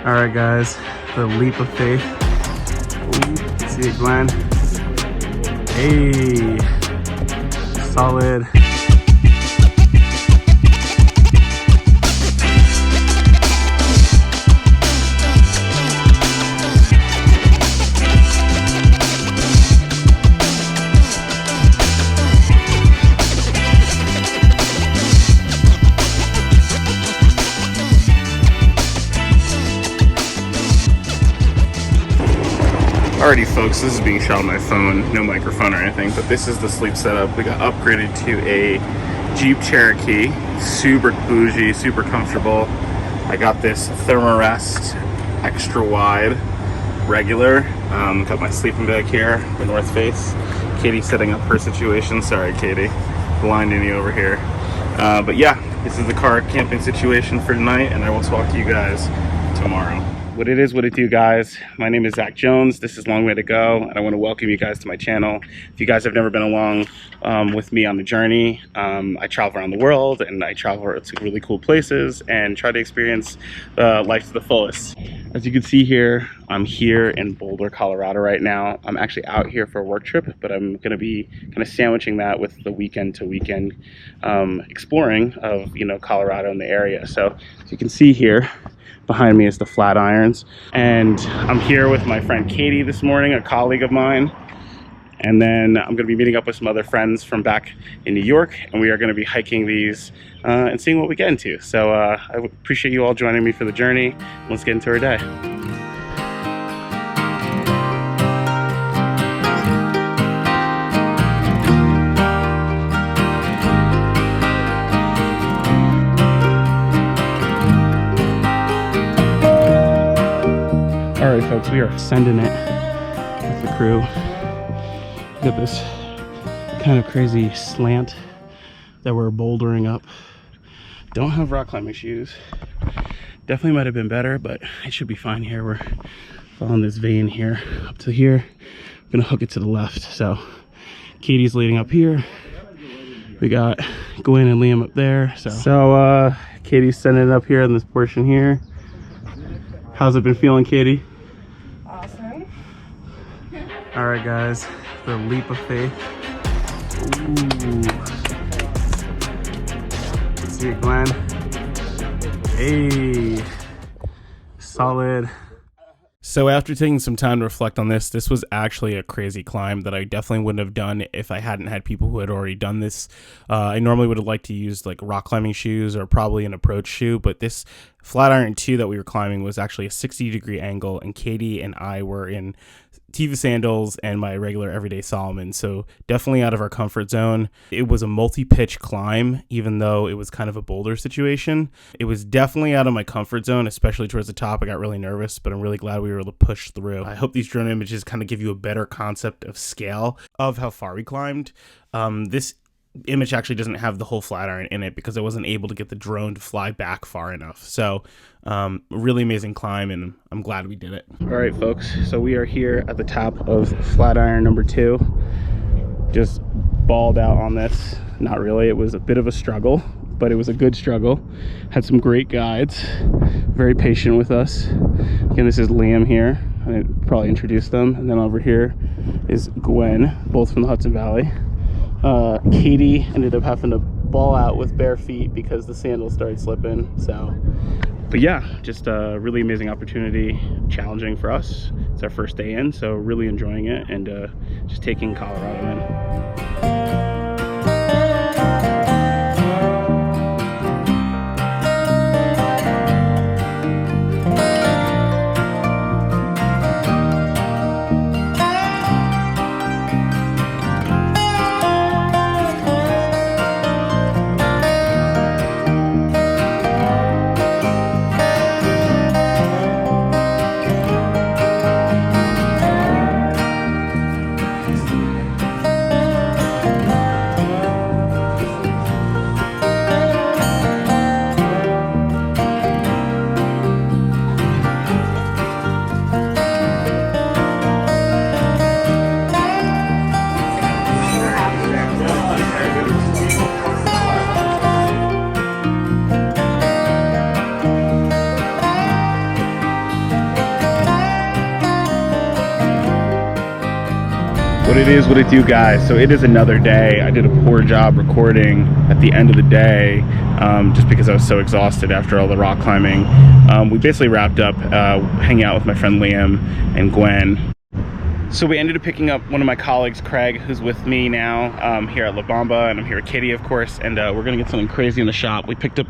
All right, guys, the leap of faith. Ooh, see it, Glenn? Hey, solid. Alrighty folks, this is being shot on my phone, no microphone or anything, but this is the sleep setup. We got upgraded to a Jeep Cherokee, super bougie, super comfortable. I got this Thermarest extra wide regular. Got my sleeping bag here, the North Face. Katie setting up her situation. Sorry Katie, blinding you over here. But yeah, this is the car camping situation for tonight, and I will talk to you guys tomorrow. What it do, guys? My name is Zach Jones. This is Long Way to Go, and I want to welcome you guys to my channel. If you guys have never been along with me on the journey, I travel around the world, and I travel to really cool places and try to experience life to the fullest. As you can see here, I'm here in Boulder, Colorado right now. I'm actually out here for a work trip, but I'm going to be kind of sandwiching that with the weekend to weekend exploring of Colorado and the area. So as you can see here, behind me is the Flatirons, and I'm here with my friend Katie this morning, a colleague of mine, and then I'm going to be meeting up with some other friends from back in New York, and we are going to be hiking these and seeing what we get into. So I appreciate you all joining me for the journey. Let's get into our day. All right, folks, we are sending it with the crew. Look at this kind of crazy slant that we're bouldering up. Don't have rock climbing shoes. Definitely might have been better, but it should be fine here. We're following this vein here up to here. I'm gonna hook it to the left. So Katie's leading up here. We got Gwen and Liam up there. So Katie's sending it up here in this portion here. How's it been feeling, Katie? Awesome. All right, guys, the leap of faith. Ooh. See it, Glenn? Hey, solid. So after taking some time to reflect on this was actually a crazy climb that I definitely wouldn't have done if I hadn't had people who had already done this. I normally would have liked to use like rock climbing shoes or probably an approach shoe, but this Flatiron 2 that we were climbing was actually a 60-degree angle, and Katie and I were in Teva sandals and my regular everyday Salomon, so definitely out of our comfort zone. It was a multi-pitch climb, even though it was kind of a boulder situation. It was definitely out of my comfort zone, especially towards the top. I got really nervous, but I'm really glad we were able to push through. I hope these drone images kind of give you a better concept of scale of how far we climbed. This image actually doesn't have the whole Flatiron in it because I wasn't able to get the drone to fly back far enough. So really amazing climb, and I'm glad we did it. All right, folks, so we are here at the top of Flatiron number 2. Just balled out on this. Not really, it was a bit of a struggle, but it was a good struggle. Had some great guides, very patient with us. Again, this is Liam here. I probably introduced them. And then over here is Gwen, both from the Hudson Valley. Katie ended up having to ball out with bare feet because the sandals started slipping. So, but yeah, just a really amazing opportunity, challenging for us. It's our first day in, so really enjoying it, and just taking Colorado in. What it is, what it do, guys. So it is another day. I did a poor job recording at the end of the day, just because I was so exhausted after all the rock climbing. We basically wrapped up hanging out with my friend Liam and Gwen. So we ended up picking up one of my colleagues, Craig, who's with me now here at La Bamba, and I'm here with Kitty, of course, and we're gonna get something crazy in the shop. We picked up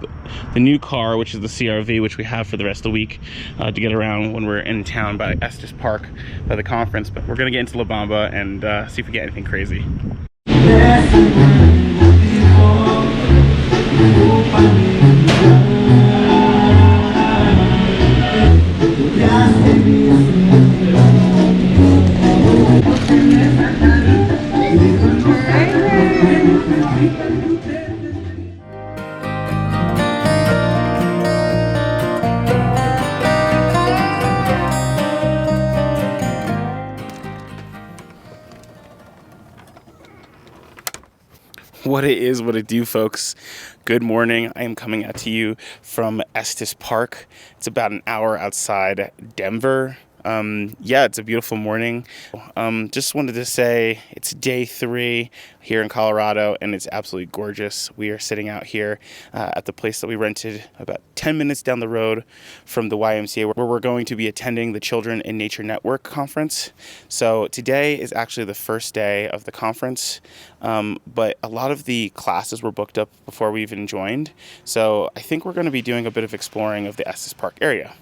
the new car, which is the CRV, which we have for the rest of the week to get around when we're in town by Estes Park by the conference, but we're gonna get into La Bamba and see if we get anything crazy. What it is, what it do, folks. Good morning. I am coming out to you from Estes Park. It's about an hour outside Denver. Yeah, it's a beautiful morning. Just wanted to say it's day 3 here in Colorado, and it's absolutely gorgeous. We are sitting out here at the place that we rented about 10 minutes down the road from the YMCA, where we're going to be attending the Children in Nature Network conference. So today is actually the first day of the conference, but a lot of the classes were booked up before we even joined. So I think we're going to be doing a bit of exploring of the Estes Park area.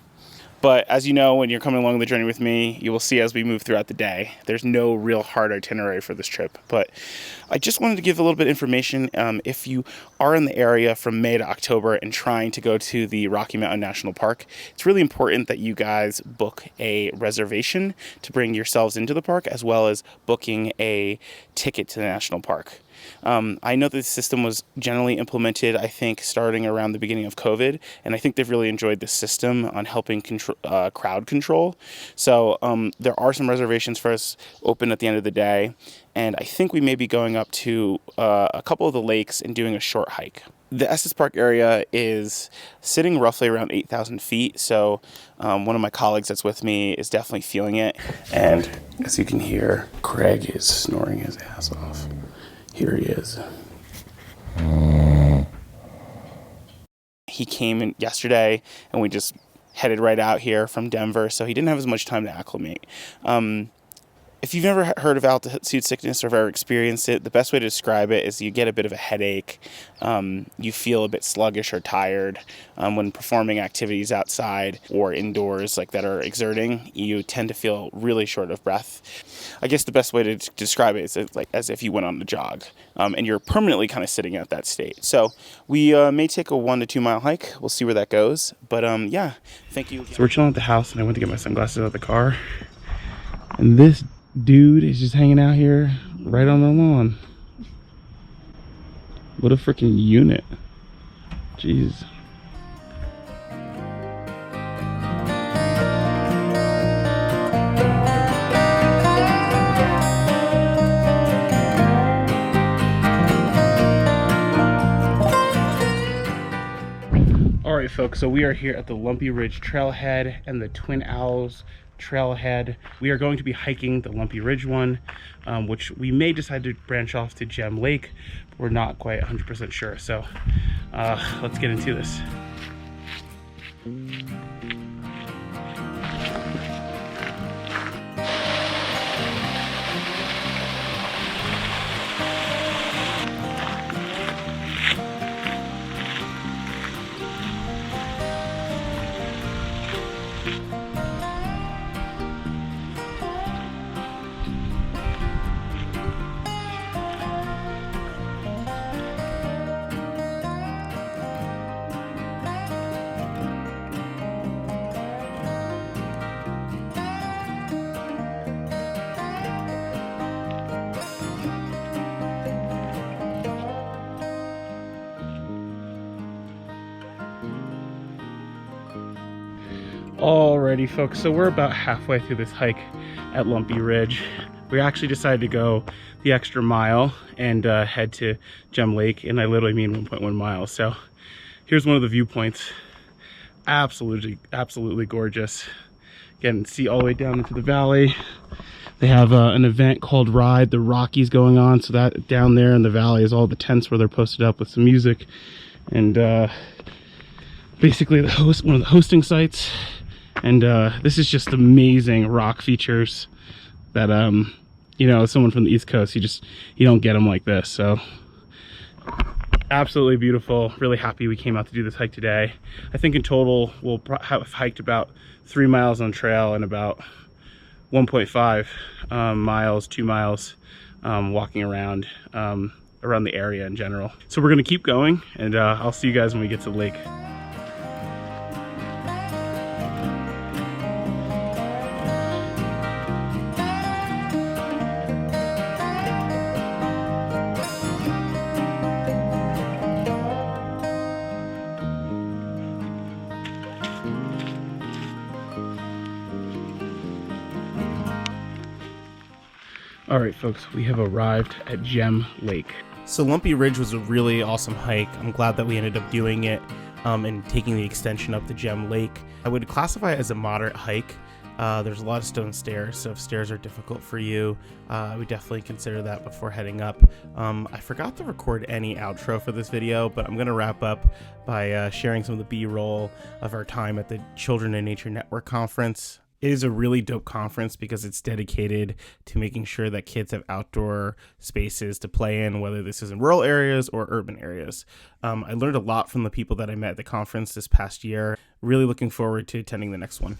But as you know, when you're coming along the journey with me, you will see as we move throughout the day, there's no real hard itinerary for this trip. But I just wanted to give a little bit of information. If you are in the area from May to October and trying to go to the Rocky Mountain National Park, it's really important that you guys book a reservation to bring yourselves into the park, as well as booking a ticket to the national park. I know that the system was generally implemented, I think, starting around the beginning of COVID, and I think they've really enjoyed the system on helping crowd control. So there are some reservations for us open at the end of the day, and I think we may be going up to a couple of the lakes and doing a short hike. The Estes Park area is sitting roughly around 8,000 feet, so one of my colleagues that's with me is definitely feeling it. And as you can hear, Craig is snoring his ass off. Here he is. He came in yesterday, and we just headed right out here from Denver, so he didn't have as much time to acclimate. If you've never heard of altitude sickness or ever experienced it, the best way to describe it is you get a bit of a headache. You feel a bit sluggish or tired when performing activities outside or indoors like that are exerting. You tend to feel really short of breath. I guess the best way to describe it is like as if you went on a jog, and you're permanently kind of sitting at that state. So we may take a 1 to 2 mile hike. We'll see where that goes. But yeah, thank you. So we're chilling at the house, and I went to get my sunglasses out of the car, and this dude is just hanging out here right on the lawn. What a freaking unit. Jeez. Alright folks, so we are here at the Lumpy Ridge Trailhead and the Twin Owls Trailhead. We are going to be hiking the Lumpy Ridge one, which we may decide to branch off to Gem Lake, but we're not quite 100% sure. So let's get into this. Alrighty folks, so we're about halfway through this hike at Lumpy Ridge. We actually decided to go the extra mile and head to Gem Lake, and I literally mean 1.1 miles. So here's one of the viewpoints. Absolutely gorgeous. Again, see all the way down into the valley. They have an event called Ride the Rockies going on, so that down there in the valley is all the tents where they're posted up with some music, and basically one of the hosting sites. And this is just amazing rock features that you know, as someone from the East Coast, you don't get them like this. So absolutely beautiful. Really happy we came out to do this hike today. I think in total we'll have hiked about 3 miles on trail and about 1.5 miles, 2 miles walking around the area in general. So we're gonna keep going, and I'll see you guys when we get to the lake. All right, folks, we have arrived at Gem Lake. So Lumpy Ridge was a really awesome hike. I'm glad that we ended up doing it and taking the extension up to Gem Lake. I would classify it as a moderate hike. There's a lot of stone stairs, so if stairs are difficult for you, I would definitely consider that before heading up. I forgot to record any outro for this video, but I'm going to wrap up by sharing some of the B-roll of our time at the Children in Nature Network Conference. It is a really dope conference because it's dedicated to making sure that kids have outdoor spaces to play in, whether this is in rural areas or urban areas. I learned a lot from the people that I met at the conference this past year. Really looking forward to attending the next one.